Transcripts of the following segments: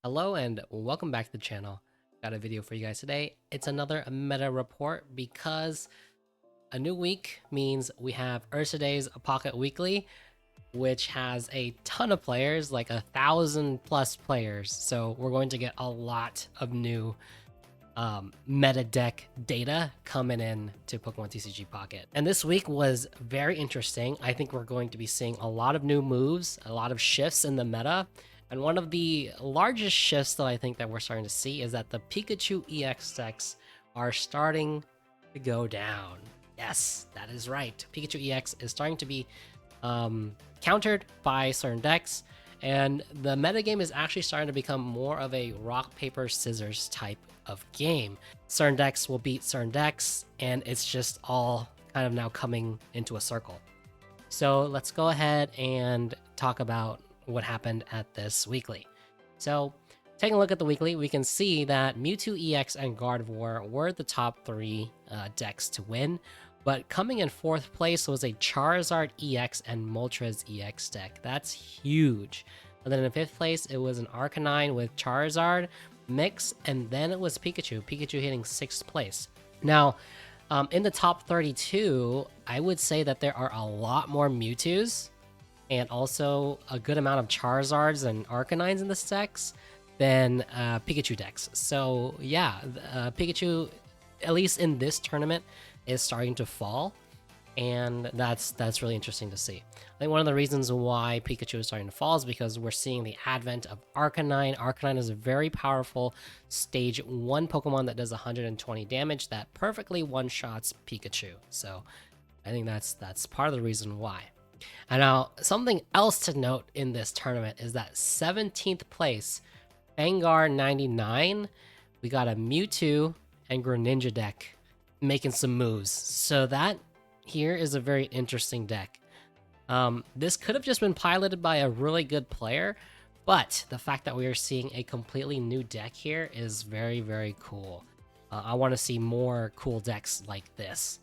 Hello and welcome back to the channel. Got a video for you guys today. It's another meta report because a new week means we have Ursa Day's Pocket Weekly, which has a ton of players, like 1,000+ players. So we're going to get a lot of new meta deck data coming in to Pokemon TCG Pocket. And this week was very interesting. I think we're going to be seeing a lot of new moves, a lot of shifts in the meta. And one of the largest shifts that I think that we're starting to see is that the Pikachu EX decks are starting to go down. Yes, that is right. Pikachu EX is starting to be countered by certain decks, and the metagame is actually starting to become more of a rock, paper, scissors type of game. Certain decks will beat certain decks, and it's just all kind of now coming into a circle. So let's go ahead and talk about what happened at this weekly. So taking a look at the weekly, we can see that Mewtwo EX and Gardevoir were the top three decks to win, but coming in fourth place was a Charizard EX and Moltres EX deck. That's huge. And then in fifth place, it was an Arcanine with Charizard mix, and then it was Pikachu hitting sixth place. Now, in the top 32, I would say that there are a lot more Mewtwo's and also a good amount of Charizards and Arcanines in the decks than Pikachu decks. So yeah, Pikachu, at least in this tournament, is starting to fall, and that's really interesting to see. I think one of the reasons why Pikachu is starting to fall is because we're seeing the advent of Arcanine. Arcanine is a very powerful stage 1 Pokemon that does 120 damage that perfectly one-shots Pikachu. So I think that's part of the reason why. And now, something else to note in this tournament is that 17th place, Fangar 99, we got a Mewtwo and Greninja deck making some moves. So that here is a very interesting deck. This could have just been piloted by a really good player, but the fact that we are seeing a completely new deck here is very, very cool. I want to see more cool decks like this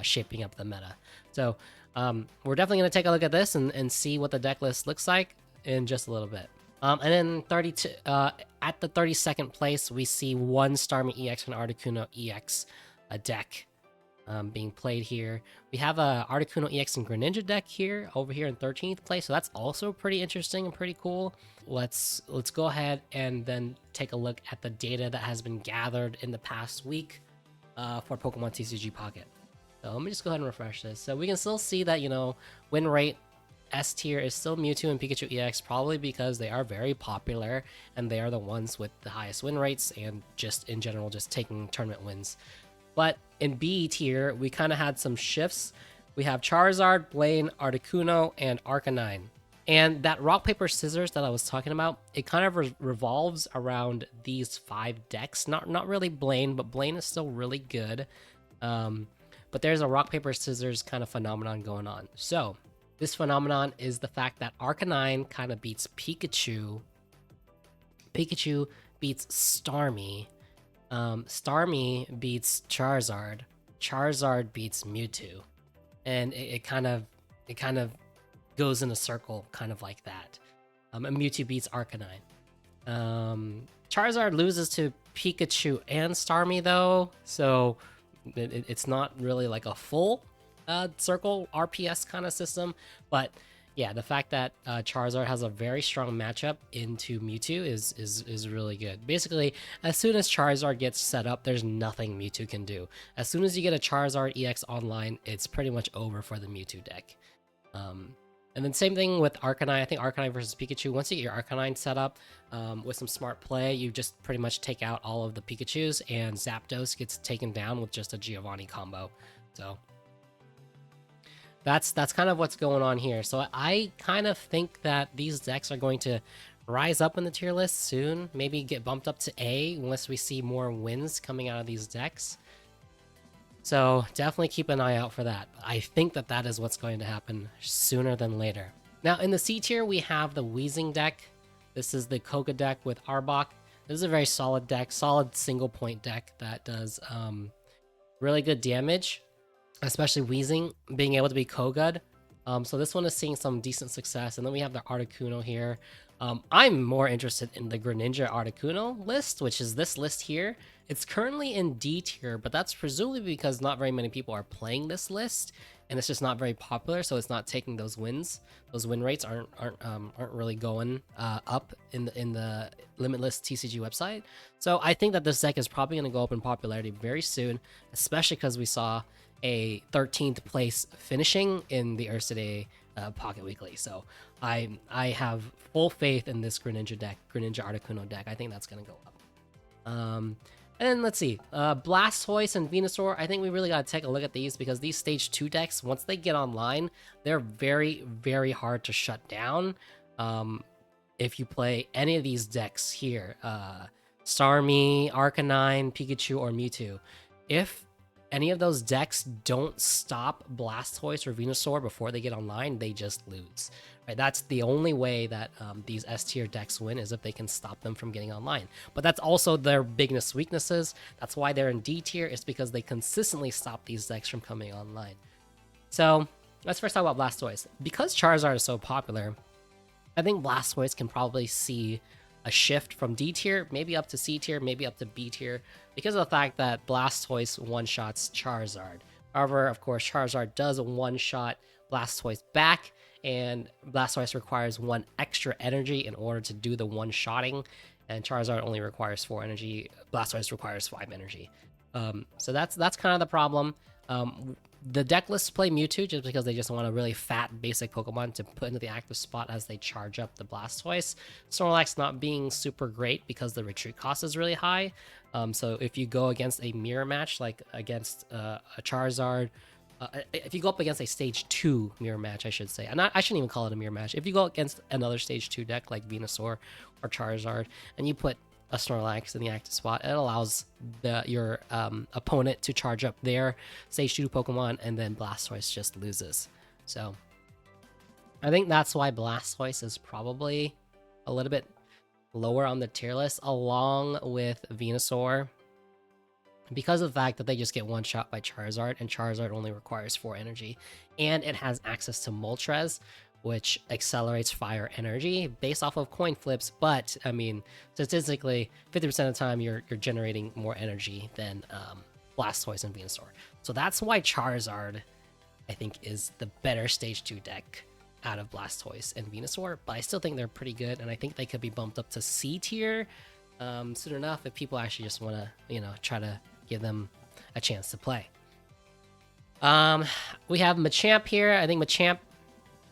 shaping up the meta. So we're definitely going to take a look at this and see what the deck list looks like in just a little bit. And then 32 at the 32nd place, we see one Starmie EX and Articuno EX a deck being played here. We have a Articuno EX and Greninja deck here over here in 13th place, so that's also pretty interesting and pretty cool. Let's go ahead and then take a look at the data that has been gathered in the past week for Pokemon TCG Pocket. So let me just go ahead and refresh this. So we can still see that, win rate S tier is still Mewtwo and Pikachu EX, probably because they are very popular and they are the ones with the highest win rates and just in general just taking tournament wins. But in B tier, we kind of had some shifts. We have Charizard, Blaine, Articuno, and Arcanine. And that rock, paper, scissors that I was talking about, it kind of revolves around these 5 decks. Not really Blaine, but Blaine is still really good. But there's a rock, paper, scissors kind of phenomenon going on. So this phenomenon is the fact that Arcanine kind of beats Pikachu. Pikachu beats Starmie. Starmie beats Charizard. Charizard beats Mewtwo. And it kind of goes in a circle kind of like that. And Mewtwo beats Arcanine. Charizard loses to Pikachu and Starmie though, so it's not really like a full circle RPS kind of system, but yeah, the fact that Charizard has a very strong matchup into Mewtwo is really good. Basically, as soon as Charizard gets set up, there's nothing Mewtwo can do. As soon as you get a Charizard EX online, it's pretty much over for the Mewtwo deck. And then same thing with Arcanine. I think Arcanine versus Pikachu, once you get your Arcanine set up with some smart play, you just pretty much take out all of the Pikachus, and Zapdos gets taken down with just a Giovanni combo. So that's kind of what's going on here. So I kind of think that these decks are going to rise up in the tier list soon, maybe get bumped up to A unless we see more wins coming out of these decks. So definitely keep an eye out for that. I think that is what's going to happen sooner than later. Now in the C tier, we have the Weezing deck. This is the Koga deck with Arbok. This is a very solid deck, solid single point deck that does really good damage, especially Weezing being able to be Koga'd. So this one is seeing some decent success. And then we have the Articuno here. I'm more interested in the Greninja Articuno list, which is this list here. It's currently in D tier, but that's presumably because not very many people are playing this list, and it's just not very popular, so it's not taking those wins. Those win rates aren't really going up in the Limitless TCG website. So I think that this deck is probably going to go up in popularity very soon, especially because we saw a 13th place finishing in the Ursaday Pocket Weekly. So I have full faith in this Greninja Articuno deck. I think that's going to go up. And let's see, Blastoise and Venusaur, I think we really got to take a look at these because these stage 2 decks, once they get online, they're very, very hard to shut down. If you play any of these decks here, Starmie, Arcanine, Pikachu, or Mewtwo, if any of those decks don't stop Blastoise or Venusaur before they get online, they just lose. Right? That's the only way that these S tier decks win, is if they can stop them from getting online. But that's also their biggest weaknesses. That's why they're in D tier, is because they consistently stop these decks from coming online. So let's first talk about Blastoise. Because Charizard is so popular, I think Blastoise can probably see a shift from D tier, maybe up to C tier, maybe up to B tier, because of the fact that Blastoise one-shots Charizard. However, of course, Charizard does one-shot Blastoise back, and Blastoise requires 1 extra energy in order to do the one-shotting, and Charizard only requires 4 energy. Blastoise requires 5 energy. So that's kind of the problem. The deck lists play Mewtwo just because they just want a really fat basic Pokemon to put into the active spot as they charge up the Blastoise. Snorlax not being super great because the retreat cost is really high. So if you go against a mirror match, like against a Charizard, if you go up against a stage 2 mirror match, I should say, and I shouldn't even call it a mirror match. If you go against another stage 2 deck like Venusaur or Charizard, and you put a Snorlax in the active spot, it allows your opponent to charge up their stage 2 Pokemon, and then Blastoise just loses. So I think that's why Blastoise is probably a little bit lower on the tier list, along with Venusaur, because of the fact that they just get one shot by Charizard, and Charizard only requires 4 energy, and it has access to Moltres, which accelerates fire energy based off of coin flips. But I mean, statistically, 50% of the time you're generating more energy than Blastoise and Venusaur. So that's why Charizard, I think, is the better stage 2 deck out of Blastoise and Venusaur. But I still think they're pretty good, and I think they could be bumped up to C tier soon enough if people actually just want to, try to give them a chance to play. We have Machamp here. I think Machamp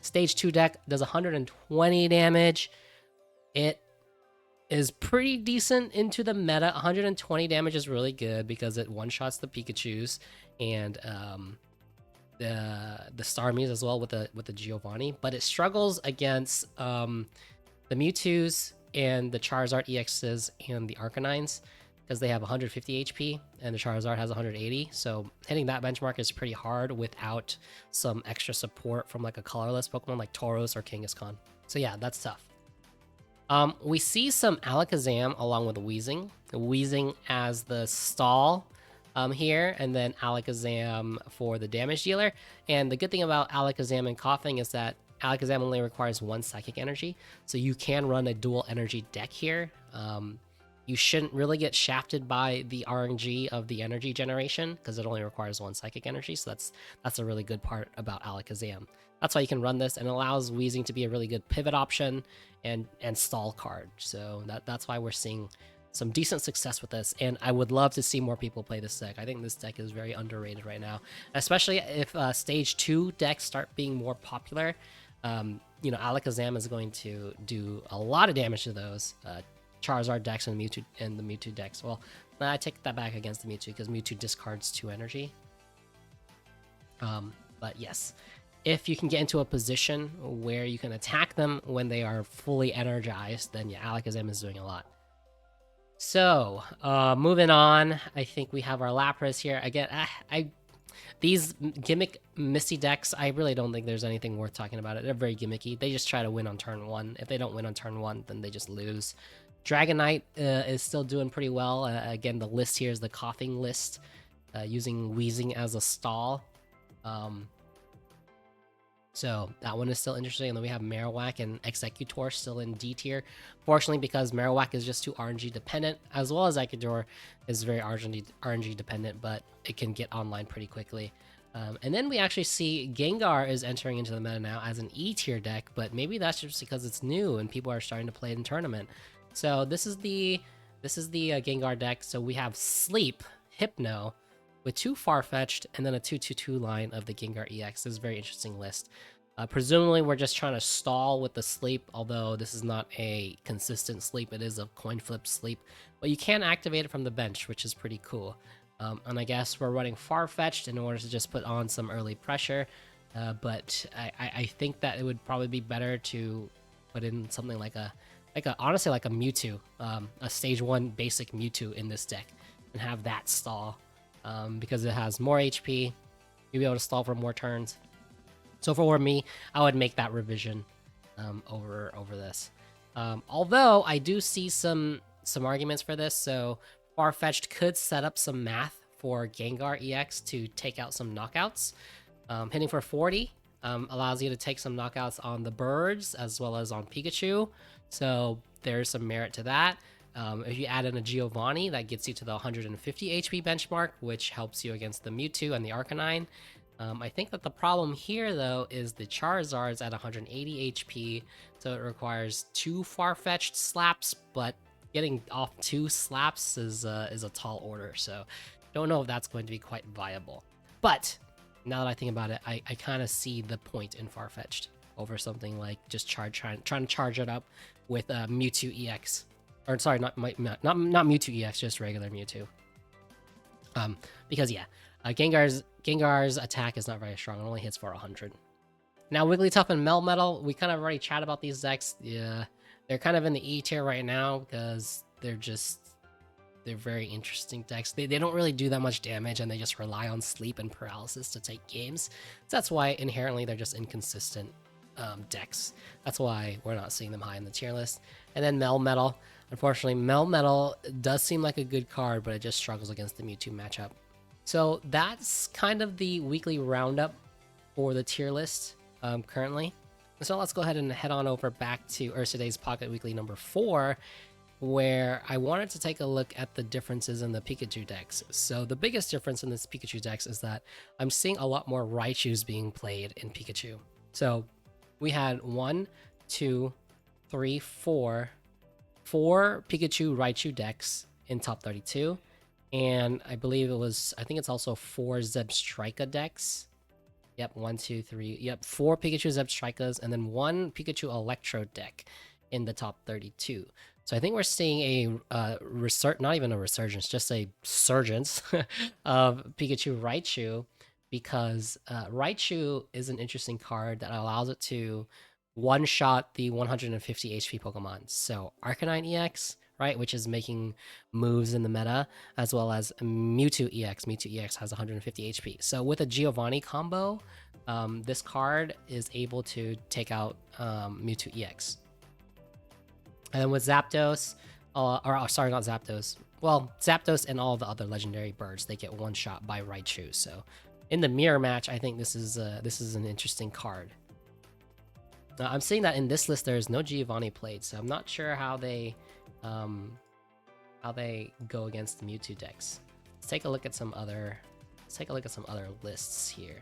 stage 2 deck does 120 damage. It is pretty decent into the meta. 120 damage is really good because it one-shots the Pikachus and the Starmies as well with the Giovanni, but it struggles against the Mewtwo's and the Charizard EXs and the Arcanines, because they have 150 HP and the Charizard has 180. So hitting that benchmark is pretty hard without some extra support from like a colorless Pokemon like Tauros or Kangaskhan. So yeah, that's tough. We see some Alakazam along with Weezing. Weezing as the stall here, and then Alakazam for the damage dealer. And the good thing about Alakazam and Coughing is that Alakazam only requires 1 psychic energy, so you can run a dual energy deck here. You shouldn't really get shafted by the RNG of the energy generation because it only requires 1 psychic energy, so that's a really good part about Alakazam. That's why you can run this, and it allows Weezing to be a really good pivot option and stall card. So that's why we're seeing some decent success with this, and I would love to see more people play this deck. I think this deck is very underrated right now, especially if stage 2 decks start being more popular. Alakazam is going to do a lot of damage to those Charizard decks and the Mewtwo decks. Well, I take that back against the Mewtwo because Mewtwo discards 2 energy. But yes, if you can get into a position where you can attack them when they are fully energized, then yeah, Alakazam is doing a lot. So, moving on, I think we have our Lapras here. Again, these gimmick Misty decks, I really don't think there's anything worth talking about it. They're very gimmicky. They just try to win on turn 1. If they don't win on turn 1, then they just lose. Dragonite is still doing pretty well. Again, the list here is the Coughing list, using Weezing as a stall. So that one is still interesting. And then we have Marowak and Executor still in D tier. Fortunately, because Marowak is just too RNG dependent, as well as Executor is very RNG dependent, but it can get online pretty quickly. And then we actually see Gengar is entering into the meta now as an E tier deck, but maybe that's just because it's new and people are starting to play it in tournament. So this is the Gengar deck. So we have Sleep, Hypno, with 2 Farfetch'd and then a 2/2/2 line of the Gengar EX. This is a very interesting list. Presumably, we're just trying to stall with the Sleep, although this is not a consistent Sleep. It is a coin flip Sleep, but you can activate it from the bench, which is pretty cool. And I guess we're running Farfetch'd in order to just put on some early pressure, but I think that it would probably be better to put in something honestly like a Mewtwo, a stage 1 basic Mewtwo in this deck, and have that stall. Because it has more HP, you'll be able to stall for more turns. So for me, I would make that revision over this. Although I do see some arguments for this. So Farfetch'd could set up some math for Gengar EX to take out some knockouts. Hitting for 40 allows you to take some knockouts on the birds as well as on Pikachu. So there's some merit to that. If you add in a Giovanni, that gets you to the 150 HP benchmark, which helps you against the Mewtwo and the Arcanine. I think that the problem here, though, is the Charizard's at 180 HP, so it requires 2 Farfetch'd slaps, but getting off 2 slaps is a tall order, so don't know if that's going to be quite viable. But now that I think about it, I kind of see the point in Farfetch'd over something like just trying to charge it up with Mewtwo EX. Or sorry, not Mewtwo EX, just regular Mewtwo. Because yeah, Gengar's attack is not very strong. It only hits for 100. Now Wigglytuff and Melmetal, we kind of already chat about these decks. Yeah, they're kind of in the E tier right now because they're very interesting decks. They don't really do that much damage, and they just rely on sleep and paralysis to take games. So that's why inherently they're just inconsistent decks. That's why we're not seeing them high in the tier list. And then Melmetal. Unfortunately, Melmetal does seem like a good card, but it just struggles against the Mewtwo matchup. So that's kind of the weekly roundup for the tier list currently. So let's go ahead and head on over back to Ursuday's Pocket Weekly number 4, where I wanted to take a look at the differences in the Pikachu decks. So the biggest difference in this Pikachu decks is that I'm seeing a lot more Raichus being played in Pikachu. So we had 1, 2, 3, 4 Pikachu Raichu decks in top 32, and I think it's also 4 Zebstrika decks. Yep, 1, 2, 3. Yep, 4 Pikachu Zebstrikas, and then 1 Pikachu Electro deck in the top 32. So I think we're seeing a not even a resurgence, just a surgence of Pikachu Raichu, because Raichu is an interesting card that allows it to one-shot the 150 HP Pokemon. So Arcanine EX, right, which is making moves in the meta, as well as Mewtwo EX. Mewtwo EX has 150 HP. So with a Giovanni combo, this card is able to take out Mewtwo EX. And then with Zapdos, sorry, not Zapdos. Well, Zapdos and all the other legendary birds, they get one shot by Raichu. So in the mirror match, I think this is an interesting card. I'm seeing that in this list there is no Giovanni played, so I'm not sure how they go against the Mewtwo decks. Let's take a look at some other lists here.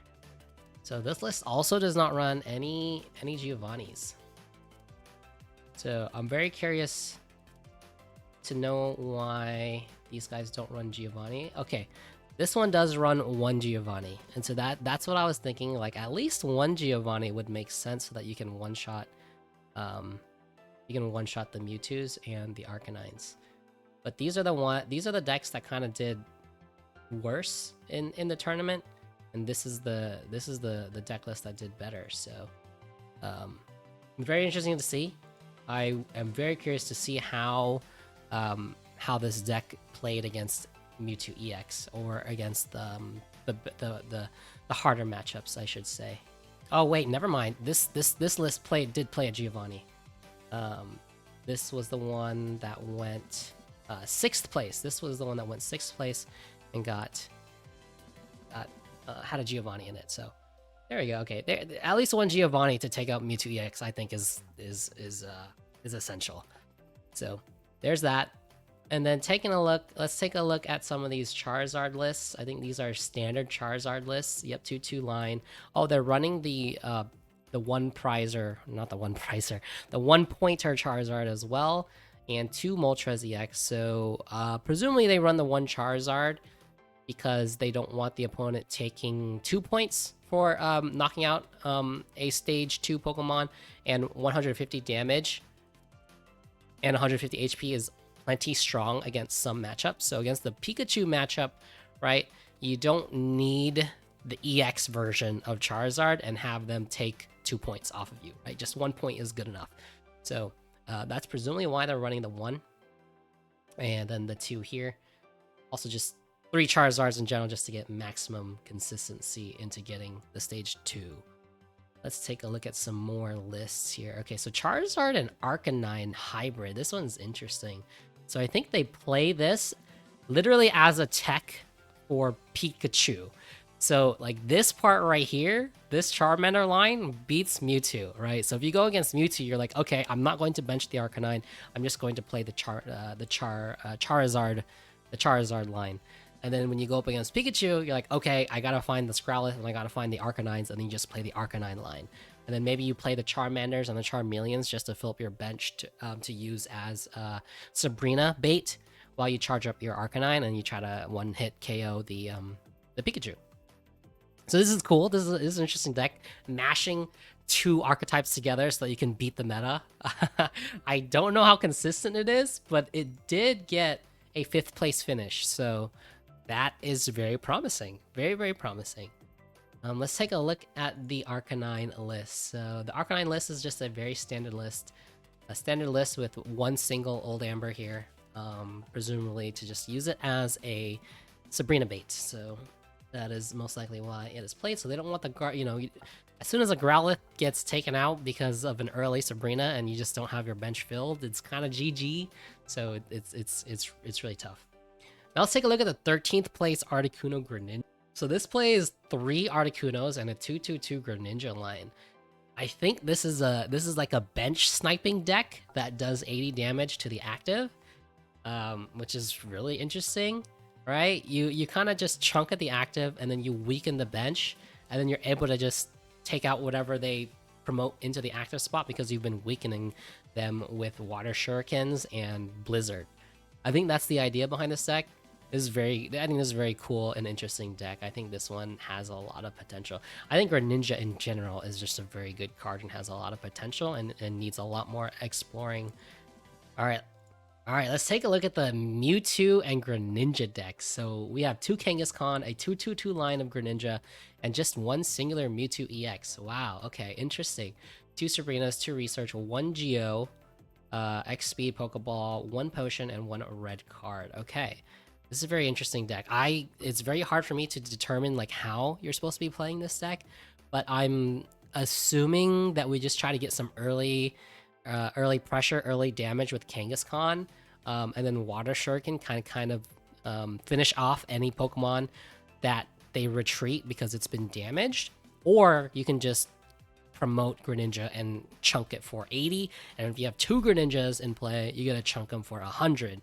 So this list also does not run any Giovannis. So I'm very curious to know why these guys don't run Giovanni. Okay, this one does run 1 Giovanni, and so that's what I was thinking. Like at least 1 Giovanni would make sense so that you can one-shot, the Mewtwo's and the Arcanines. But these are the decks that kind of did worse in the tournament, and this is the deck list that did better. So, very interesting to see. I am very curious to see how this deck played against Mewtwo EX or against the harder matchups, I should say. Oh wait, never mind. This list did play a Giovanni. This was the one that went 6th place. This was the one that went 6th place and had a Giovanni in it. So There we go. Okay, there, at least one Giovanni to take out Mewtwo EX, I think is essential. So there's that. And then taking a look, let's take a look at some of these Charizard lists. I think these are standard Charizard lists. Yep, 2/2 line. Oh, they're running the one prizer, not the one prizer, the one pointer Charizard as well, and 2 Moltres EX. So presumably they run the one Charizard because they don't want the opponent taking 2 points for knocking out a stage 2 Pokemon, and 150 damage and 150 HP is plenty strong against some matchups. So against the Pikachu matchup, right, you don't need the EX version of Charizard and have them take 2 points off of you, right? Just 1 point is good enough. So that's presumably why they're running the 1. And then the 2 here. Also just 3 Charizards in general just to get maximum consistency into getting the stage 2. Let's take a look at some more lists here. Okay, so Charizard and Arcanine hybrid. This one's interesting. So I think they play this literally as a tech for Pikachu. So like this part right here, this Charmander line beats Mewtwo, right? So if you go against Mewtwo, you're like, okay, I'm not going to bench the Arcanine. I'm just going to play the Charizard line. And then when you go up against Pikachu, you're like, okay, I gotta find the Scrowlith and I gotta find the Arcanines, and then you just play the Arcanine line. And then maybe you play the Charmanders and the Charmeleons just to fill up your bench to use as Sabrina bait while you charge up your Arcanine and you try to one-hit KO the Pikachu. So this is cool. This is an interesting deck. Mashing 2 archetypes together so that you can beat the meta. I don't know how consistent it is, but it did get a 5th place finish. So that is very promising. Very, very promising. Let's take a look at the Arcanine list. So the Arcanine list is just a very standard list. A standard list with 1 single Old Amber here. Presumably to just use it as a Sabrina bait. So that is most likely why it is played. So they don't want the as soon as a Growlithe gets taken out because of an early Sabrina and you just don't have your bench filled, it's kind of GG. So it's really tough. Now let's take a look at the 13th place Articuno Greninja. So this plays 3 Articunos and a 2/2/2 Greninja line. I think this is like a bench sniping deck that does 80 damage to the active, which is really interesting, right? You kind of just chunk at the active and then you weaken the bench, and then you're able to just take out whatever they promote into the active spot because you've been weakening them with Water Shurikens and Blizzard. I think that's the idea behind this deck. I think this is a very cool and interesting deck. I think this one has a lot of potential. I think Greninja in general is just a very good card and has a lot of potential and needs a lot more exploring. All right, let's take a look at the Mewtwo and Greninja decks. So we have 2 Kangaskhan, a 2/2/2 line of Greninja, and just 1 singular Mewtwo EX. Wow, okay, interesting. 2 Sabrinas, 2 Research, 1 Geo, X Speed Pokeball, 1 Potion, and 1 red card. Okay, this is a very interesting deck. It's very hard for me to determine like how you're supposed to be playing this deck, but I'm assuming that we just try to get some early pressure, early damage with Kangaskhan, and then Water Shuriken kind of finish off any Pokemon that they retreat because it's been damaged. Or you can just promote Greninja and chunk it for 80, and if you have 2 Greninjas in play, you gotta chunk them for 100,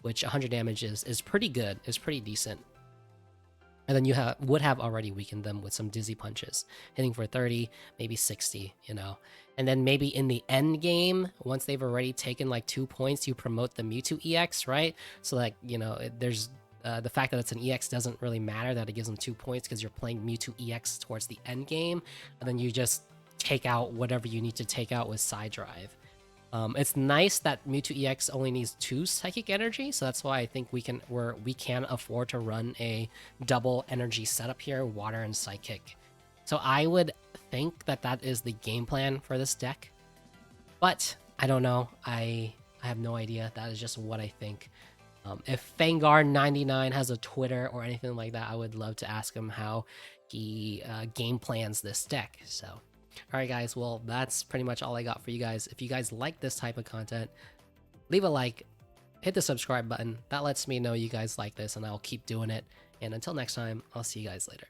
which 100 damage is pretty good, is pretty decent. And then you would have already weakened them with some Dizzy Punches, hitting for 30, maybe 60, you know. And then maybe in the end game, once they've already taken like 2 points, you promote the Mewtwo EX, right? So like, you know, there's the fact that it's an EX doesn't really matter, that it gives them 2 points because you're playing Mewtwo EX towards the end game, and then you just take out whatever you need to take out with Side Drive. It's nice that Mewtwo EX only needs 2 Psychic Energy, so that's why I think we can afford to run a double energy setup here, Water and Psychic. So I would think that is the game plan for this deck, but I don't know. I have no idea. That is just what I think. If Fangar99 has a Twitter or anything like that, I would love to ask him how he game plans this deck. So. Alright guys, well that's pretty much all I got for you guys. If you guys like this type of content, leave a like, hit the subscribe button. That lets me know you guys like this and I'll keep doing it. And until next time, I'll see you guys later.